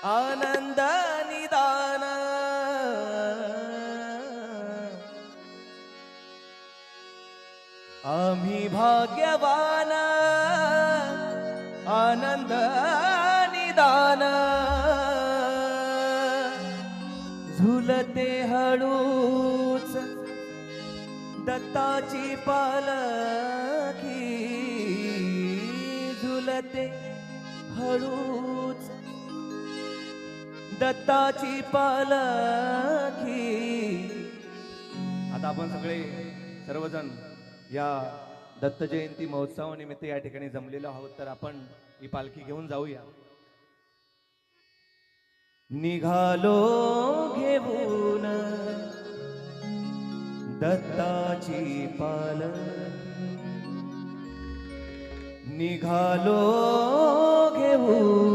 आनंद निदान आम्ही भाग्यवान आनंद निदान झुलते हळूच दत्ताची पालखी झुलते हळूच दत्ताची पालखी। आता आपण सगळे सर्वजण या दत्त जयंती महोत्सवानिमित्त या ठिकाणी जमलेलो आहोत, तर आपण ही पालखी घेऊन जाऊया। निघालो घेऊन दत्ताची पालखी निघालो घेऊन